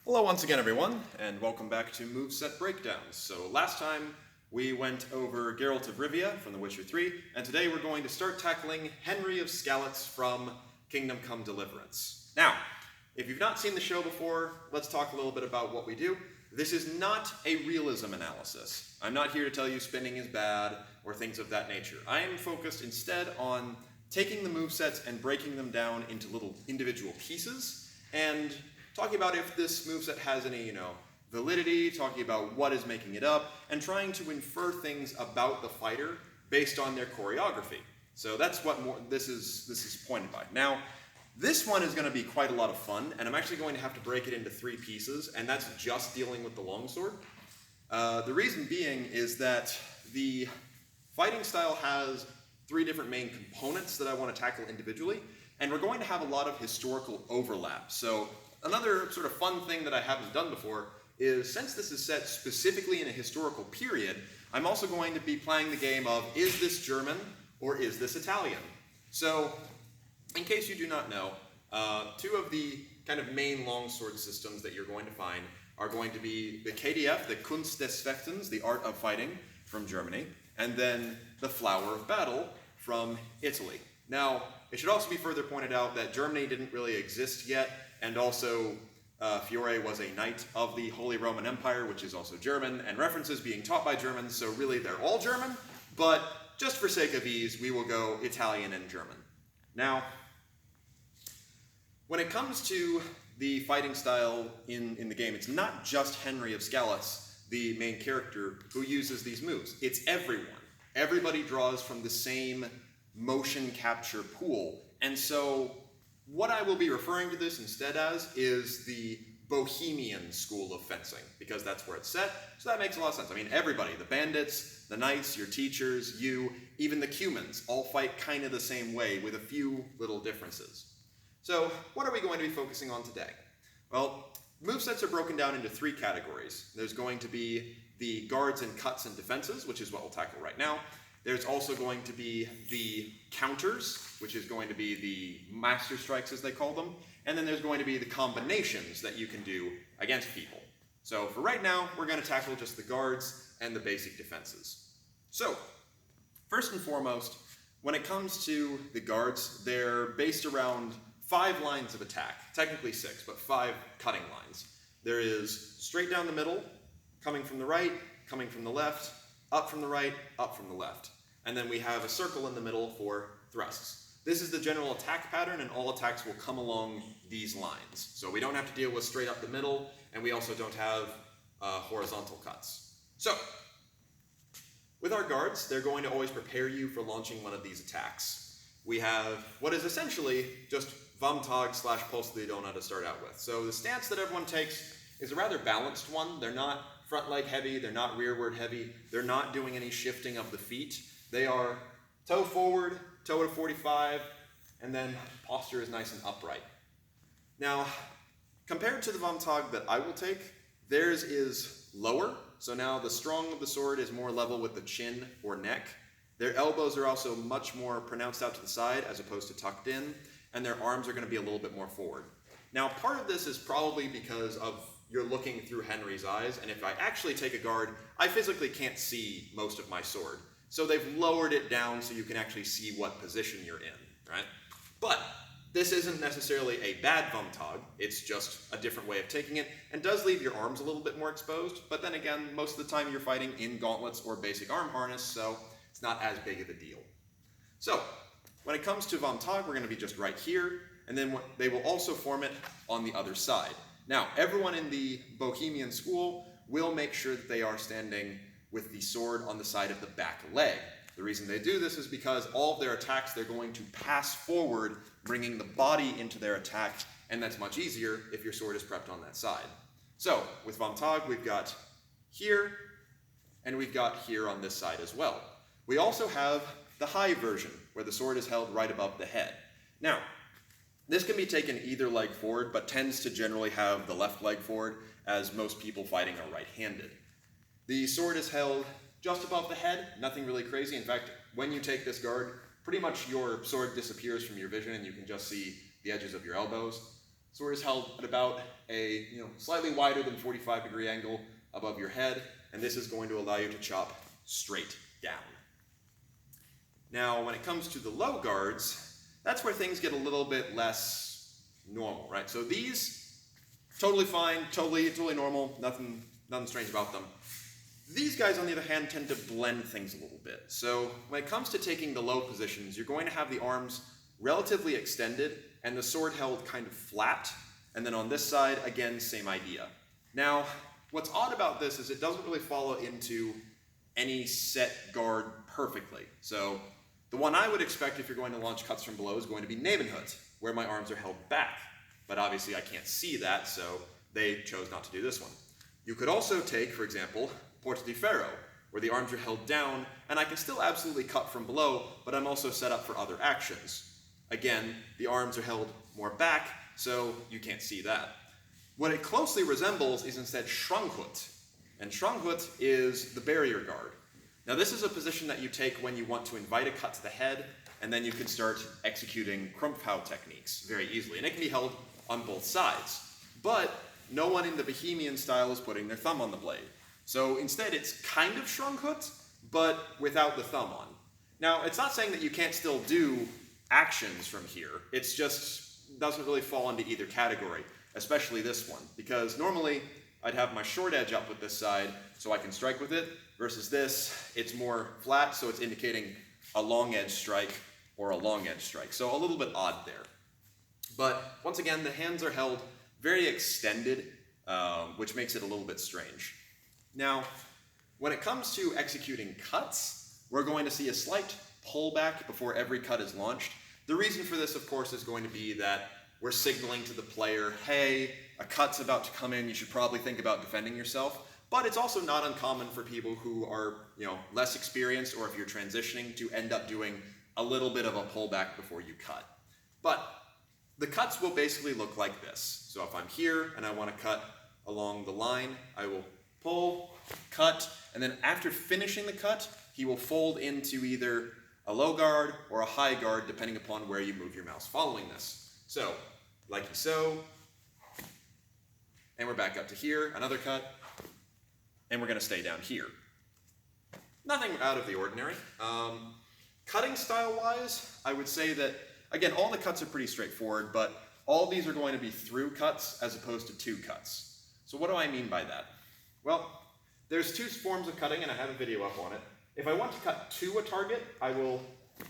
Hello once again everyone, and welcome back to Moveset Breakdowns. So last time we went over Geralt of Rivia from The Witcher 3, and today we're going to start tackling Henry of Skalitz from Kingdom Come Deliverance. Now, if you've not seen the show before, let's talk a little bit about what we do. This is not a realism analysis. I'm not here to tell you spinning is bad or things of that nature. I am focused instead on taking the movesets and breaking them down into little individual pieces and talking about if this moveset has any, validity, talking about what is making it up, and trying to infer things about the fighter based on their choreography. So that's what this is pointed by. Now, this one is going to be quite a lot of fun, and I'm actually going to have to break it into 3 pieces, and that's just dealing with the longsword. The reason being is that the fighting style has 3 different main components that I want to tackle individually, and we're going to have a lot of historical overlap. So another sort of fun thing that I haven't done before is, since this is set specifically in a historical period, I'm also going to be playing the game of, is this German or is this Italian? So, in case you do not know, 2 of the kind of main longsword systems that you're going to find are going to be the KDF, the Kunst des Fechtens, the art of fighting, from Germany, and then the Flower of Battle from Italy. Now, it should also be further pointed out that Germany didn't really exist yet, and also Fiore was a knight of the Holy Roman Empire, which is also German, and references being taught by Germans, so really they're all German, but just for sake of ease, we will go Italian and German. Now, when it comes to the fighting style in the game, it's not just Henry of Skalitz, the main character, who uses these moves. It's everyone. Everybody draws from the same motion capture pool, and so what I will be referring to this instead as is the Bohemian school of fencing, because that's where it's set, so that makes a lot of sense. I mean, everybody, the bandits, the knights, your teachers, you, even the Cumans, all fight kind of the same way with a few little differences. So, what are we going to be focusing on today? Well, movesets are broken down into 3 categories. There's going to be the guards and cuts and defenses, which is what we'll tackle right now. There's also going to be the counters, which is going to be the master strikes as they call them, and then there's going to be the combinations that you can do against people. So for right now, we're going to tackle just the guards and the basic defenses. So, first and foremost, when it comes to the guards, they're based around 5 lines of attack, technically 6, but 5 cutting lines. There is straight down the middle, coming from the right, coming from the left, up from the right, up from the left. And then we have a circle in the middle for thrusts. This is the general attack pattern, and all attacks will come along these lines. So we don't have to deal with straight up the middle, and we also don't have horizontal cuts. So, with our guards, they're going to always prepare you for launching one of these attacks. We have what is essentially just Vamtag / Pulse de Dona to start out with. So the stance that everyone takes is a rather balanced one. They're not front leg heavy, they're not rearward heavy, they're not doing any shifting of the feet. They are toe forward, toe to 45, and then posture is nice and upright. Now, compared to the Vamtag that I will take, theirs is lower, so now the strong of the sword is more level with the chin or neck. Their elbows are also much more pronounced out to the side as opposed to tucked in, and their arms are going to be a little bit more forward. Now, part of this is probably because of you're looking through Henry's eyes, and if I actually take a guard, I physically can't see most of my sword. So they've lowered it down so you can actually see what position you're in, right? But this isn't necessarily a bad Vamtag, it's just a different way of taking it, and does leave your arms a little bit more exposed, but then again, most of the time you're fighting in gauntlets or basic arm harness, so it's not as big of a deal. So, when it comes to Vamtag, we're going to be just right here, and then they will also form it on the other side. Now, everyone in the Bohemian school will make sure that they are standing with the sword on the side of the back leg. The reason they do this is because all of their attacks, they're going to pass forward, bringing the body into their attack, and that's much easier if your sword is prepped on that side. So, with Vamtag, we've got here, and we've got here on this side as well. We also have the high version, where the sword is held right above the head. Now, this can be taken either leg forward, but tends to generally have the left leg forward, as most people fighting are right-handed. The sword is held just above the head, nothing really crazy. In fact, when you take this guard, pretty much your sword disappears from your vision and you can just see the edges of your elbows. Sword is held at about a slightly wider than 45-degree angle above your head, and this is going to allow you to chop straight down. Now, when it comes to the low guards, that's where things get a little bit less normal, right? So these, totally fine, totally normal, nothing strange about them. These guys, on the other hand, tend to blend things a little bit. So when it comes to taking the low positions, you're going to have the arms relatively extended and the sword held kind of flat. And then on this side, again, same idea. Now, what's odd about this is it doesn't really follow into any set guard perfectly. So the one I would expect if you're going to launch cuts from below is going to be Nebenhut, where my arms are held back. But obviously I can't see that, so they chose not to do this one. You could also take, for example, Porta di Ferro, where the arms are held down, and I can still absolutely cut from below, but I'm also set up for other actions. Again, the arms are held more back, so you can't see that. What it closely resembles is instead Schrankhut, and Schrankhut is the barrier guard. Now this is a position that you take when you want to invite a cut to the head, and then you can start executing Krumpfhau techniques very easily, and it can be held on both sides. But no one in the Bohemian style is putting their thumb on the blade. So instead it's kind of Schrankhut, but without the thumb on. Now it's not saying that you can't still do actions from here, it's just doesn't really fall into either category, especially this one, because normally I'd have my short edge up with this side so I can strike with it, versus this, it's more flat, so it's indicating a long edge strike or a long edge strike. So a little bit odd there. But once again, the hands are held very extended, which makes it a little bit strange. Now, when it comes to executing cuts, we're going to see a slight pullback before every cut is launched. The reason for this, of course, is going to be that we're signaling to the player, hey, a cut's about to come in, you should probably think about defending yourself. But it's also not uncommon for people who are, less experienced, or if you're transitioning, to end up doing a little bit of a pullback before you cut. But the cuts will basically look like this. So if I'm here and I want to cut along the line, I will pull, cut, and then after finishing the cut, he will fold into either a low guard or a high guard, depending upon where you move your mouse following this. So, like so, and we're back up to here, another cut, and we're going to stay down here. Nothing out of the ordinary. Cutting style-wise, I would say that, again, all the cuts are pretty straightforward, but all these are going to be through cuts as opposed to two cuts. So what do I mean by that? Well, there's two forms of cutting, and I have a video up on it. If I want to cut to a target, I will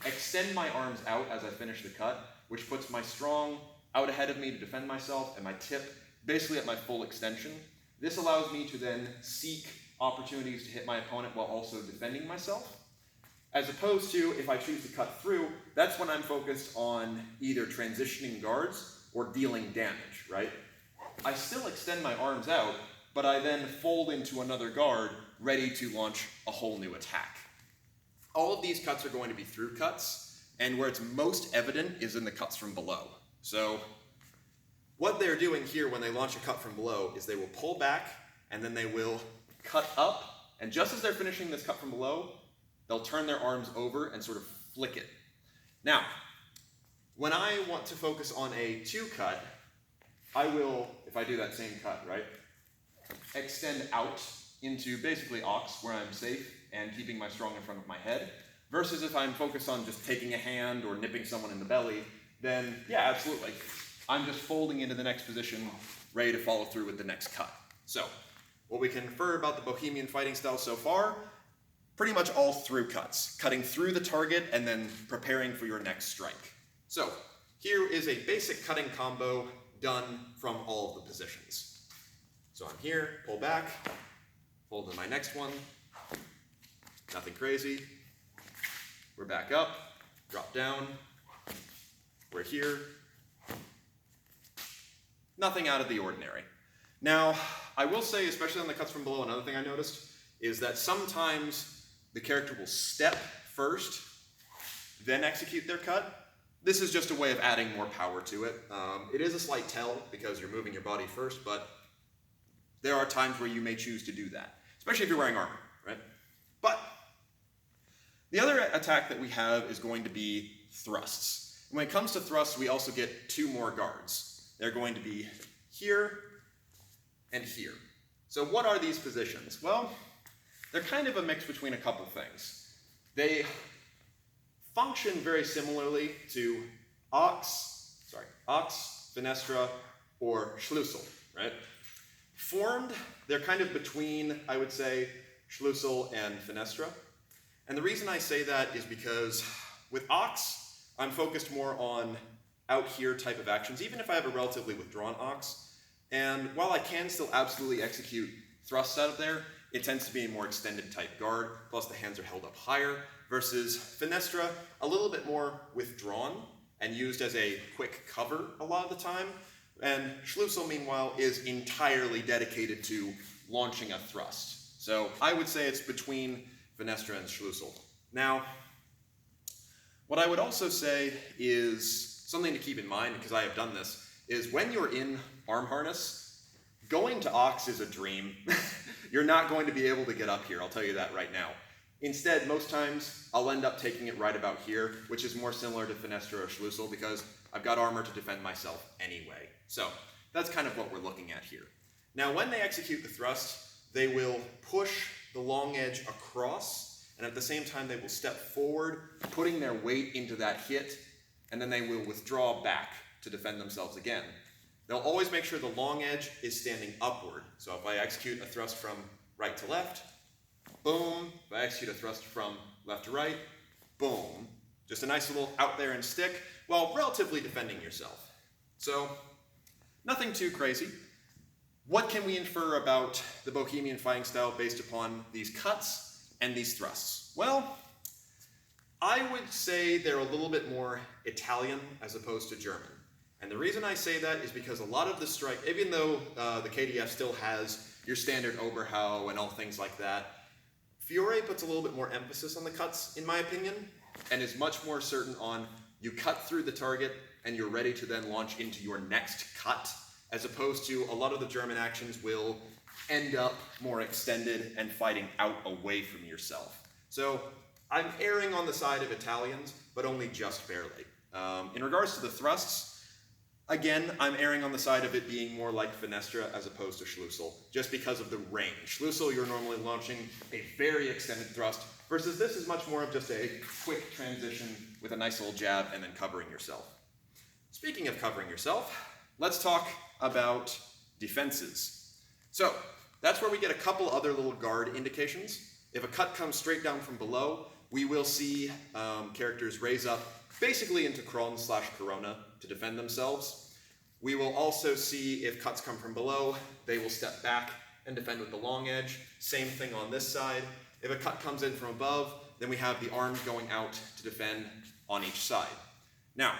extend my arms out as I finish the cut, which puts my strong out ahead of me to defend myself, and my tip basically at my full extension. This allows me to then seek opportunities to hit my opponent while also defending myself. As opposed to, if I choose to cut through, that's when I'm focused on either transitioning guards or dealing damage, right? I still extend my arms out, but I then fold into another guard, ready to launch a whole new attack. All of these cuts are going to be through cuts, and where it's most evident is in the cuts from below. So what they're doing here when they launch a cut from below is they will pull back, and then they will cut up, and just as they're finishing this cut from below, they'll turn their arms over and sort of flick it. Now, when I want to focus on a two cut, I will, if I do that same cut, right, extend out into basically ox, where I'm safe and keeping my strong in front of my head, versus if I'm focused on just taking a hand or nipping someone in the belly, then yeah, absolutely. I'm just folding into the next position, ready to follow through with the next cut. So, what we can infer about the Bohemian fighting style so far, pretty much all through cuts, cutting through the target and then preparing for your next strike. So, here is a basic cutting combo done from all of the positions. So I'm here, pull back, fold to my next one, nothing crazy. We're back up, drop down, we're here. Nothing out of the ordinary. Now, I will say, especially on the cuts from below, another thing I noticed is that sometimes the character will step first, then execute their cut. This is just a way of adding more power to it. It is a slight tell because you're moving your body first, but there are times where you may choose to do that, especially if you're wearing armor, right? But the other attack that we have is going to be thrusts. When it comes to thrusts, we also get two more guards. They're going to be here and here. So what are these positions? Well, they're kind of a mix between a couple things. They function very similarly to ox, fenestra, or Schlüssel, right? Formed, they're kind of between, I would say, Schlüssel and fenestra. And the reason I say that is because with ox, I'm focused more on out here type of actions, even if I have a relatively withdrawn ox. And while I can still absolutely execute thrusts out of there, it tends to be a more extended type guard, plus the hands are held up higher, versus fenestra, a little bit more withdrawn and used as a quick cover a lot of the time. And Schlüssel, meanwhile, is entirely dedicated to launching a thrust. So I would say it's between fenestra and Schlüssel. Now, what I would also say is something to keep in mind, because I have done this, is when you're in arm harness, going to ox is a dream. You're not going to be able to get up here, I'll tell you that right now. Instead, most times, I'll end up taking it right about here, which is more similar to fenestra or Schlüssel, because I've got armor to defend myself anyway. So that's kind of what we're looking at here. Now, when they execute the thrust, they will push the long edge across, and at the same time, they will step forward, putting their weight into that hit, and then they will withdraw back to defend themselves again. They'll always make sure the long edge is standing upward. So if I execute a thrust from right to left, boom. If I execute a thrust from left to right, boom. Just a nice little out there and stick, while relatively defending yourself. So, nothing too crazy. What can we infer about the Bohemian fighting style based upon these cuts and these thrusts? Well, I would say they're a little bit more Italian as opposed to German. And the reason I say that is because a lot of the strike, even though the KDF still has your standard Oberhau and all things like that, Fiore puts a little bit more emphasis on the cuts, in my opinion, and is much more certain on you cut through the target and you're ready to then launch into your next cut, as opposed to a lot of the German actions will end up more extended and fighting out away from yourself. So I'm erring on the side of Italians, but only just barely. In regards to the thrusts, again, I'm erring on the side of it being more like fenestra as opposed to Schlüssel, just because of the range. Schlüssel, you're normally launching a very extended thrust, versus this is much more of just a quick transition with a nice little jab and then covering yourself. Speaking of covering yourself, let's talk about defenses. So, that's where we get a couple other little guard indications. If a cut comes straight down from below, we will see characters raise up basically into Kron/Corona to defend themselves. We will also see if cuts come from below, they will step back and defend with the long edge. Same thing on this side. If a cut comes in from above, then we have the arms going out to defend on each side. Now,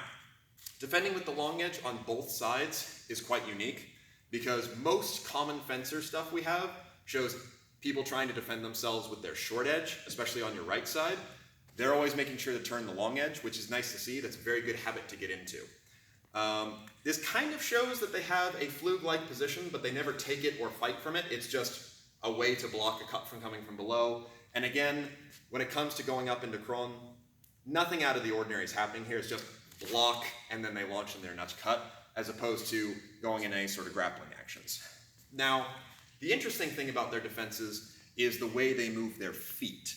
defending with the long edge on both sides is quite unique, because most common fencer stuff we have shows people trying to defend themselves with their short edge, especially on your right side. They're always making sure to turn the long edge, which is nice to see. That's a very good habit to get into. This kind of shows that they have a flug-like position, but they never take it or fight from it. It's just a way to block a cut from coming from below. And again, when it comes to going up into Kron, nothing out of the ordinary is happening here. It's just block, and then they launch in their nuts cut, as opposed to going in any sort of grappling actions. Now, the interesting thing about their defenses is the way they move their feet.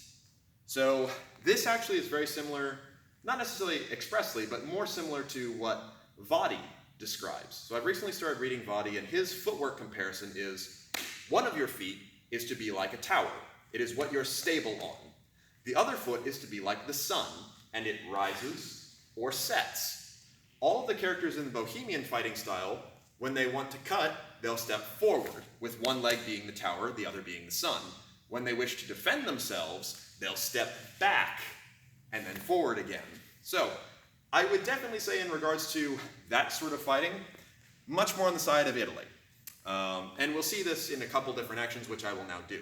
So this actually is very similar, not necessarily expressly, but more similar to what Vadi describes. So I've recently started reading Vadi, and his footwork comparison is one of your feet is to be like a tower. It is what you're stable on. The other foot is to be like the sun, and it rises or sets. All of the characters in the Bohemian fighting style, when they want to cut, they'll step forward, with one leg being the tower, the other being the sun. When they wish to defend themselves, they'll step back and then forward again. So, I would definitely say in regards to that sort of fighting, much more on the side of Italy. And we'll see this in a couple different actions, which I will now do.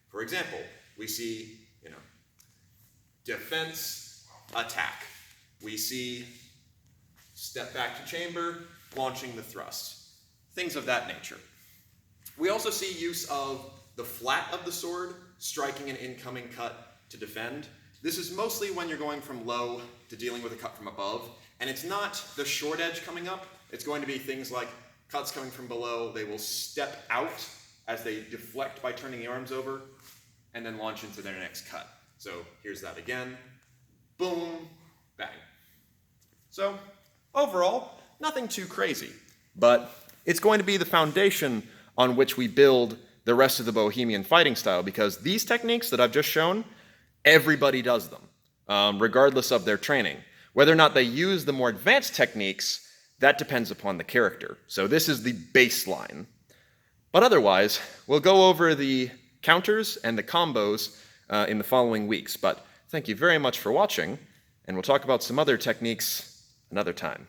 For example, we see, defense, attack. We see step back to chamber, launching the thrust. Things of that nature. We also see use of the flat of the sword, striking an incoming cut to defend. This is mostly when you're going from low to dealing with a cut from above, and it's not the short edge coming up, it's going to be things like cuts coming from below. They will step out as they deflect by turning the arms over, and then launch into their next cut. So here's that again. Boom, bang. So overall, nothing too crazy, but it's going to be the foundation on which we build the rest of the Bohemian fighting style, because these techniques that I've just shown, everybody does them, regardless of their training. Whether or not they use the more advanced techniques, that depends upon the character. So this is the baseline. But otherwise, we'll go over the counters and the combos in the following weeks. But thank you very much for watching, and we'll talk about some other techniques another time.